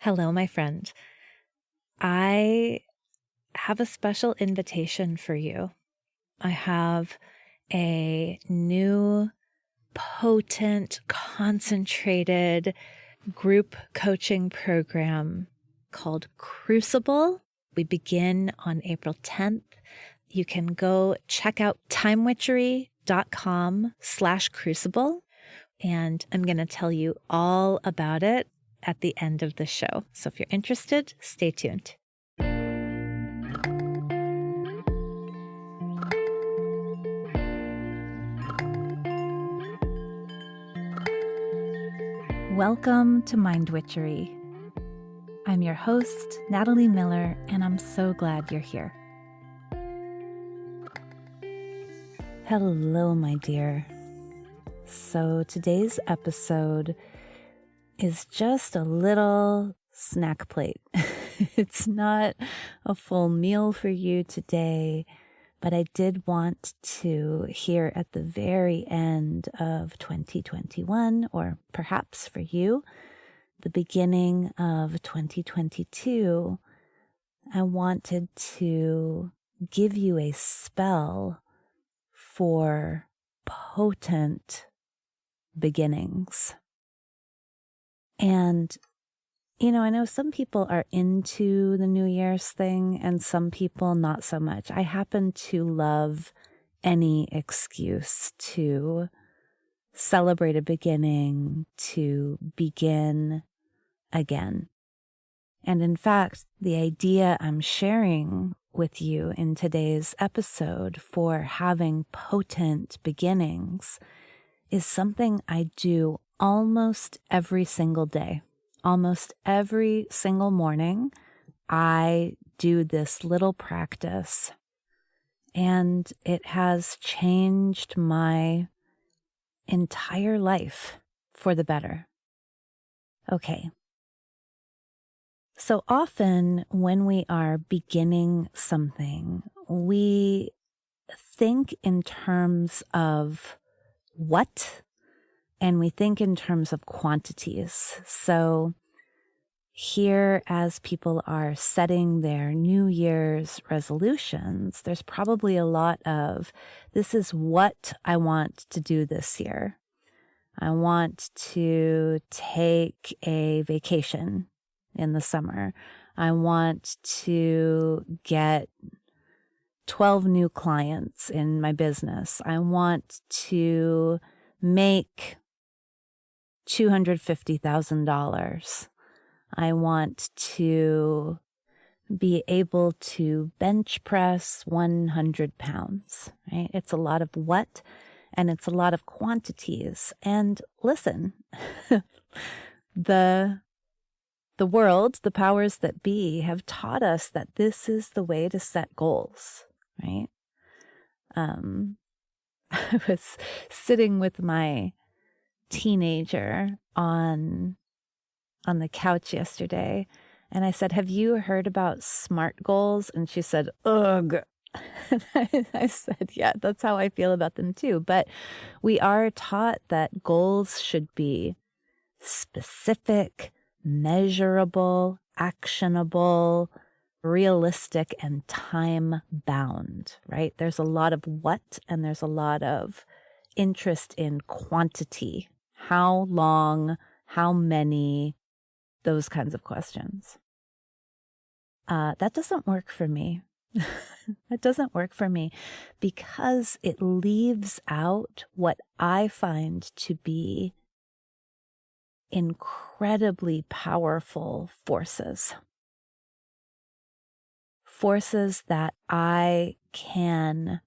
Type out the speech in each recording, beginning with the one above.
Hello, my friend. I have a special invitation for you. I have a new, potent, concentrated group coaching program called Crucible. We begin on April 10th. You can go check out timewitchery.com/crucible, and I'm going to tell you all about it at the end of the show. So if you're interested, stay tuned. Welcome to Mind Witchery. I'm your host, Natalie Miller, and I'm so glad you're here. Hello, my dear. So today's episode is just a little snack plate. It's not a full meal for you today, but I did want to, here at the very end of 2021, or perhaps for you, the beginning of 2022, I wanted to give you a spell for potent beginnings. And, I know some people are into the New Year's thing and some people not so much. I happen to love any excuse to celebrate a beginning, to begin again. And in fact, the idea I'm sharing with you in today's episode for having potent beginnings is something I do almost every single day. Almost every single morning, I do this little practice, and it has changed my entire life for the better. Okay. So often when we are beginning something, we think in terms of what, and we think in terms of quantities. So here, as people are setting their New Year's resolutions, there's probably a lot of, this is what I want to do this year. I want to take a vacation in the summer. I want to get 12 new clients in my business. I want to make $250,000. I want to be able to bench press 100 pounds, right? It's a lot of what, and it's a lot of quantities. And listen, the world, the powers that be, have taught us that this is the way to set goals, right? I was sitting with my teenager on the couch yesterday, and I said, "Have you heard about SMART goals?" And she said, "Ugh." I said, "Yeah, that's how I feel about them too." But we are taught that goals should be specific, measurable, actionable, realistic, and time-bound, right? There's a lot of what, and there's a lot of interest in quantity. How long, how many, those kinds of questions. That doesn't work for me. That doesn't work for me because it leaves out what I find to be incredibly powerful forces. Forces that I can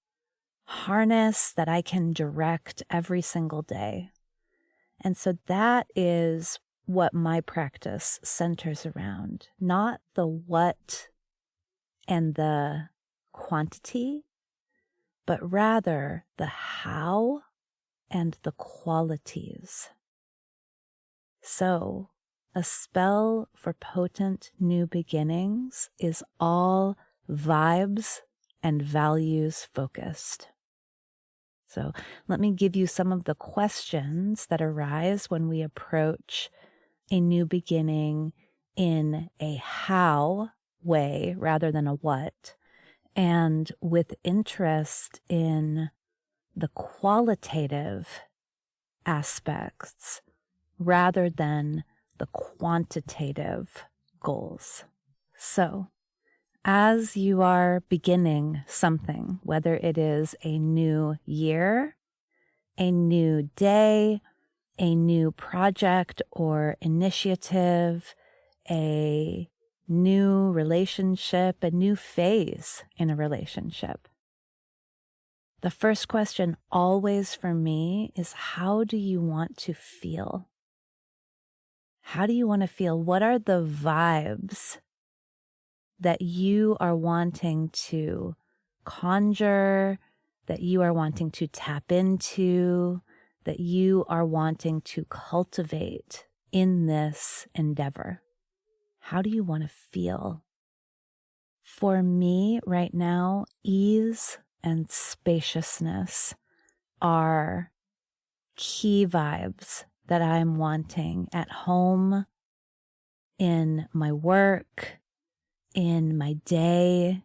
harness, that I can direct every single day. And so that is what my practice centers around, not the what and the quantity, but rather the how and the qualities. So, a spell for potent new beginnings is all vibes and values focused. So let me give you some of the questions that arise when we approach a new beginning in a how way rather than a what, and with interest in the qualitative aspects rather than the quantitative goals. So, as you are beginning something, whether it is a new year, a new day, a new project or initiative, a new relationship, a new phase in a relationship, the first question always for me is, how do you want to feel? How do you want to feel? What are the vibes that you are wanting to conjure, that you are wanting to tap into, that you are wanting to cultivate in this endeavor? How do you want to feel? For me right now, ease and spaciousness are key vibes that I'm wanting at home, in my work, in my day,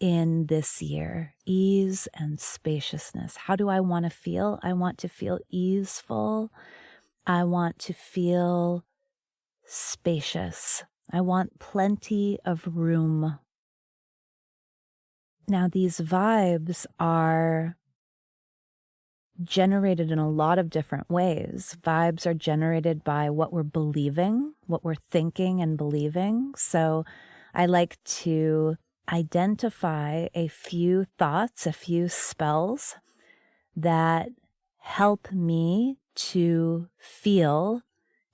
in this year. Ease and spaciousness. How do I want to feel? I want to feel easeful. I want to feel spacious. I want plenty of room. Now, these vibes are generated in a lot of different ways. Vibes are generated by what we're believing, what we're thinking and believing. So I like to identify a few thoughts, a few spells that help me to feel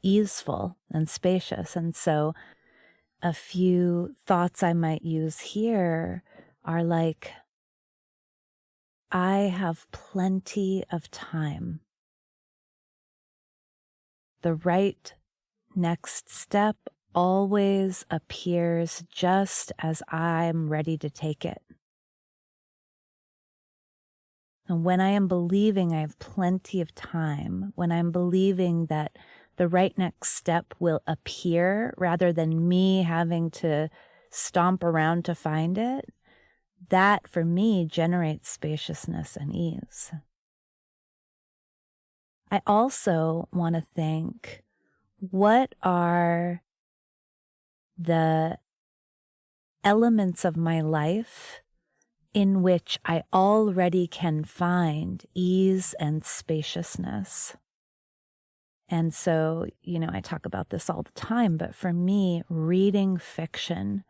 easeful and spacious. And so a few thoughts I might use here are like, I have plenty of time. The right next step always appears just as I'm ready to take it. And when I am believing I have plenty of time, when I'm believing that the right next step will appear rather than me having to stomp around to find it, that for me generates spaciousness and ease. I also want to think, what are the elements of my life in which I already can find ease and spaciousness? And so, I talk about this all the time, but for me, reading fiction,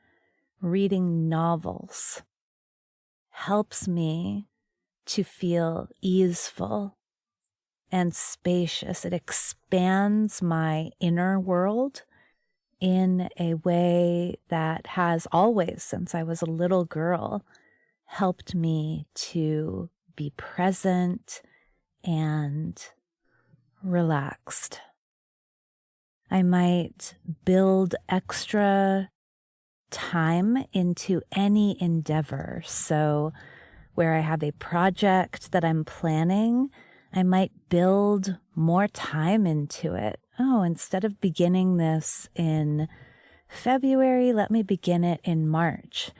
reading novels, helps me to feel easeful and spacious. It expands my inner world in a way that has always, since I was a little girl, helped me to be present and relaxed. I might build extra time into any endeavor. So where I have a project that I'm planning, I might build more time into it. Oh, instead of beginning this in February, let me begin it in March.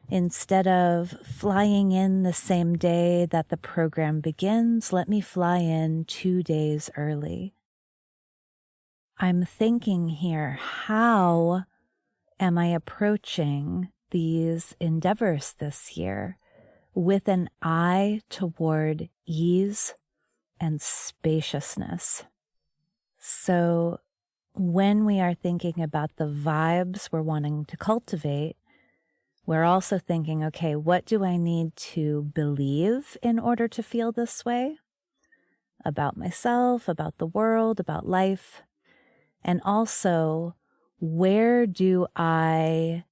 Instead of flying in the same day that the program begins, let me fly in 2 days early. I'm thinking here, how am I approaching these endeavors this year with an eye toward ease and spaciousness? So when we are thinking about the vibes we're wanting to cultivate, we're also thinking, okay, what do I need to believe in order to feel this way? About myself, about the world, about life. And also, where do I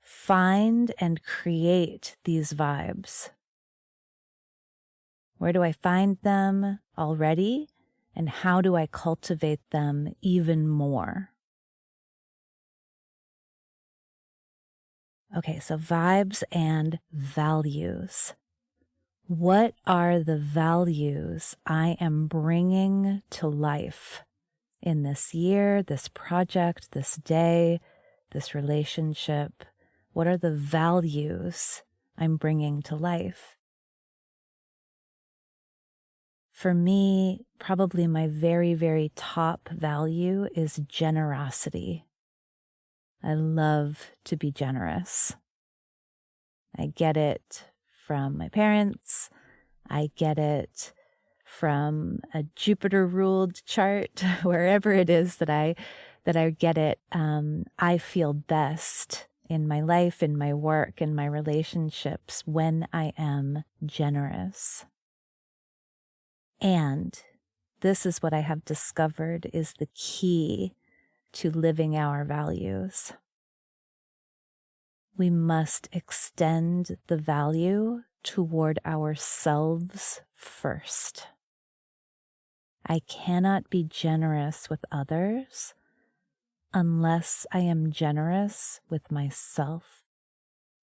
find and create these vibes? Where do I find them already? And how do I cultivate them even more? Okay, so vibes and values. What are the values I am bringing to life in this year, this project, this day, this relationship? What are the values I'm bringing to life? For me, probably my very, very top value is generosity. I love to be generous. I get it from my parents. I get it from a Jupiter-ruled chart, wherever it is that I get it. I feel best in my life, in my work, in my relationships when I am generous. And this is what I have discovered is the key to living our values. We must extend the value toward ourselves first. I cannot be generous with others unless I am generous with myself.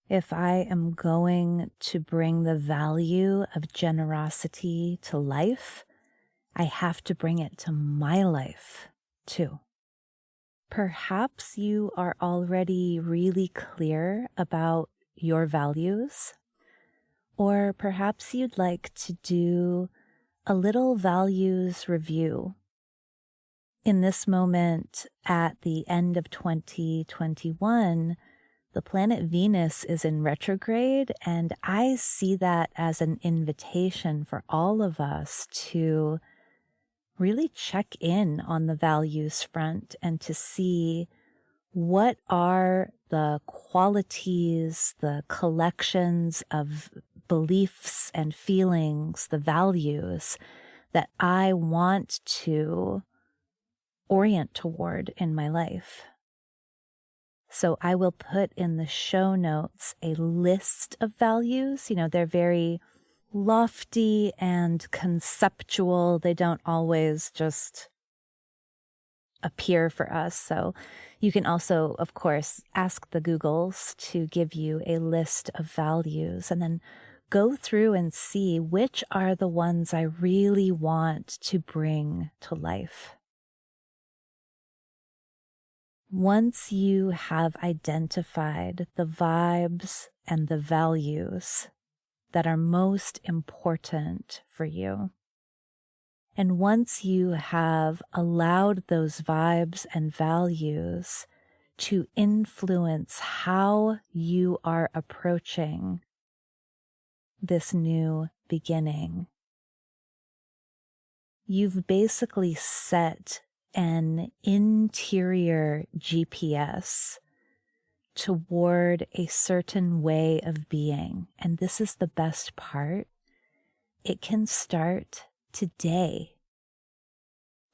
If I am going to bring the value of generosity to life, I have to bring it to my life too. Perhaps you are already really clear about your values, or perhaps you'd like to do a little values review. In this moment, at the end of 2021, the planet Venus is in retrograde, and I see that as an invitation for all of us to really check in on the values front and to see what are the qualities, the collections of beliefs and feelings, the values that I want to orient toward in my life. So I will put in the show notes a list of values. They're very lofty and conceptual. They don't always just appear for us. So you can also, of course, ask the Googles to give you a list of values and then go through and see which are the ones I really want to bring to life. Once you have identified the vibes and the values that are most important for you, and once you have allowed those vibes and values to influence how you are approaching this new beginning, you've basically set an interior GPS toward a certain way of being. And this is the best part. It can start today.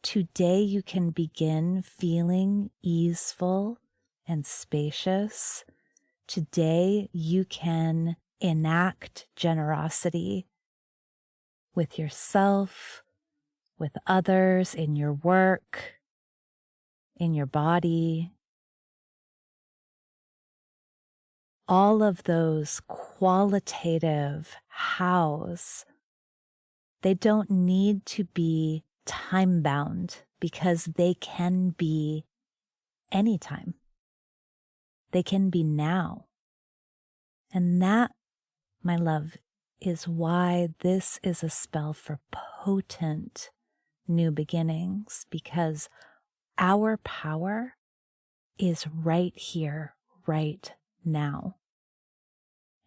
Today you can begin feeling easeful and spacious. Today you can enact generosity with yourself, with others, in your work, in your body. All of those qualitative hows, they don't need to be time-bound because they can be anytime. They can be now. And that, my love, is why this is a spell for potent new beginnings, because our power is right here, right now.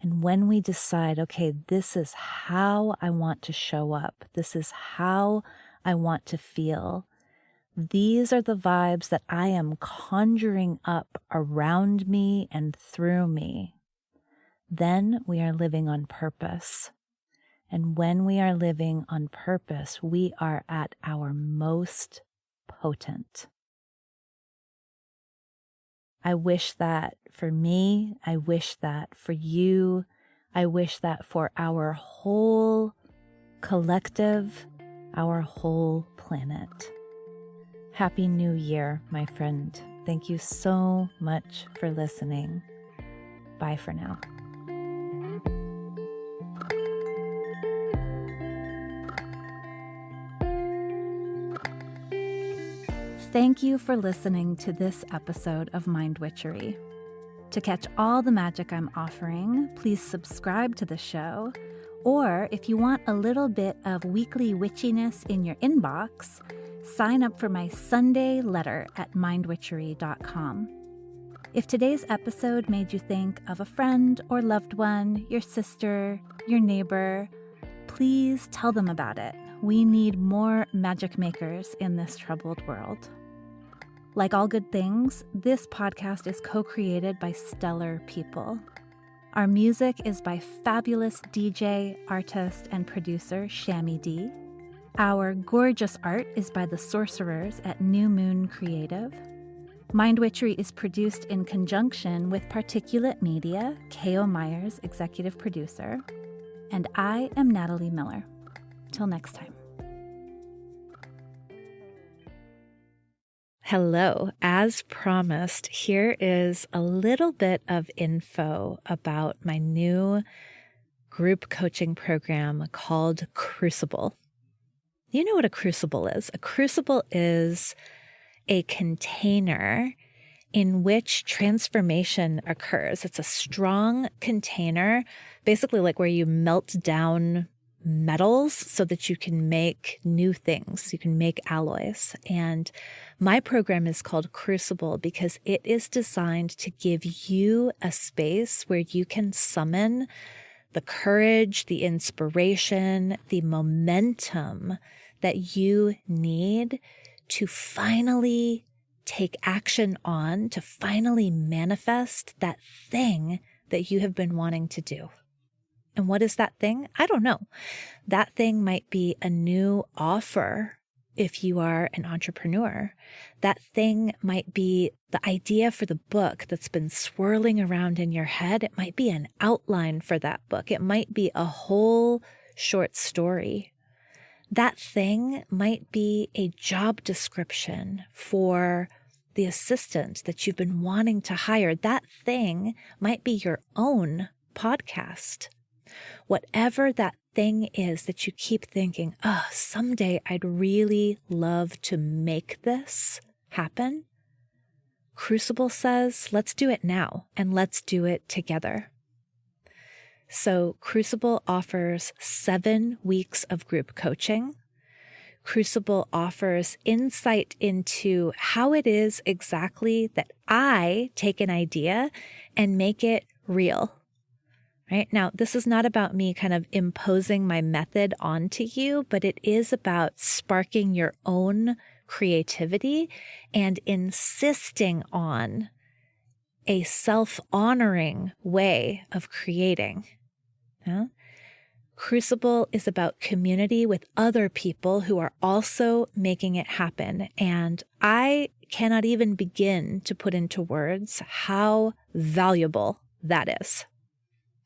And when we decide, okay, this is how I want to show up, this is how I want to feel, these are the vibes that I am conjuring up around me and through me, then we are living on purpose. And when we are living on purpose, we are at our most potent. I wish that for me. I wish that for you. I wish that for our whole collective, our whole planet. Happy New Year, my friend. Thank you so much for listening. Bye for now. Thank you for listening to this episode of Mind Witchery. To catch all the magic I'm offering, please subscribe to the show. Or if you want a little bit of weekly witchiness in your inbox, sign up for my Sunday letter at mindwitchery.com. If today's episode made you think of a friend or loved one, your sister, your neighbor, please tell them about it. We need more magic makers in this troubled world. Like all good things, this podcast is co-created by stellar people. Our music is by fabulous DJ, artist, and producer Shammy D. Our gorgeous art is by the sorcerers at New Moon Creative. Mind Witchery is produced in conjunction with Particulate Media, K.O. Myers, executive producer. And I am Natalie Miller. Till next time. Hello. As promised, here is a little bit of info about my new group coaching program called Crucible. You know what a crucible is? A crucible is a container in which transformation occurs. It's a strong container, basically like where you melt down metals so that you can make new things. You can make alloys. And my program is called Crucible because it is designed to give you a space where you can summon the courage, the inspiration, the momentum that you need to finally take action on, to finally manifest that thing that you have been wanting to do. And what is that thing? I don't know. That thing might be a new offer if you are an entrepreneur. That thing might be the idea for the book that's been swirling around in your head. It might be an outline for that book. It might be a whole short story. That thing might be a job description for the assistant that you've been wanting to hire. That thing might be your own podcast. Whatever that thing is that you keep thinking, someday I'd really love to make this happen. Crucible says, let's do it now and let's do it together. So Crucible offers 7 weeks of group coaching. Crucible offers insight into how it is exactly that I take an idea and make it real. Right? Now, this is not about me kind of imposing my method onto you, but it is about sparking your own creativity and insisting on a self-honoring way of creating. Yeah? Crucible is about community with other people who are also making it happen. And I cannot even begin to put into words how valuable that is.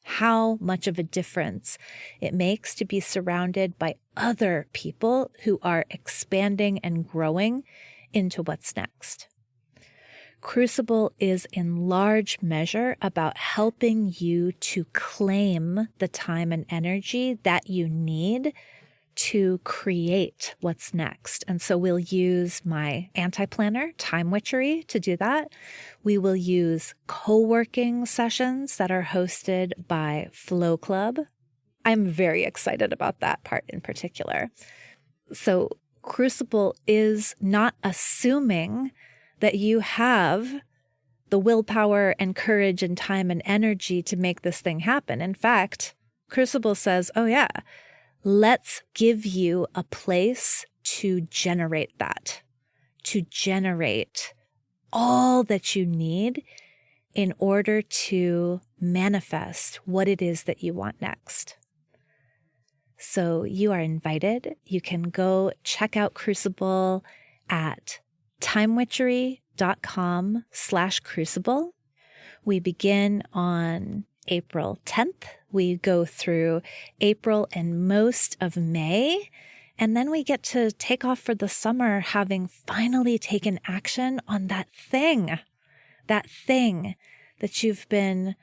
How much of a difference it makes to be surrounded by other people who are expanding and growing into what's next. Crucible is in large measure about helping you to claim the time and energy that you need to create what's next. And so we'll use my anti-planner, Time Witchery, to do that. We will use co-working sessions that are hosted by Flow Club. I'm very excited about that part in particular. So Crucible is not assuming that you have the willpower and courage and time and energy to make this thing happen. In fact, Crucible says, let's give you a place to generate that, to generate all that you need in order to manifest what it is that you want next. So you are invited. You can go check out Crucible at timewitchery.com/crucible. We begin on April 10th. We go through April and most of May, and then we get to take off for the summer having finally taken action on that thing that you've been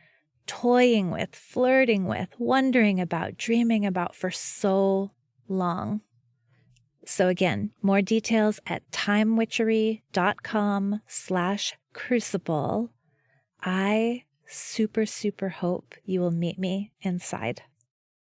toying with, flirting with, wondering about, dreaming about for so long. So again, more details at timewitchery.com/crucible. I super, super hope you will meet me inside.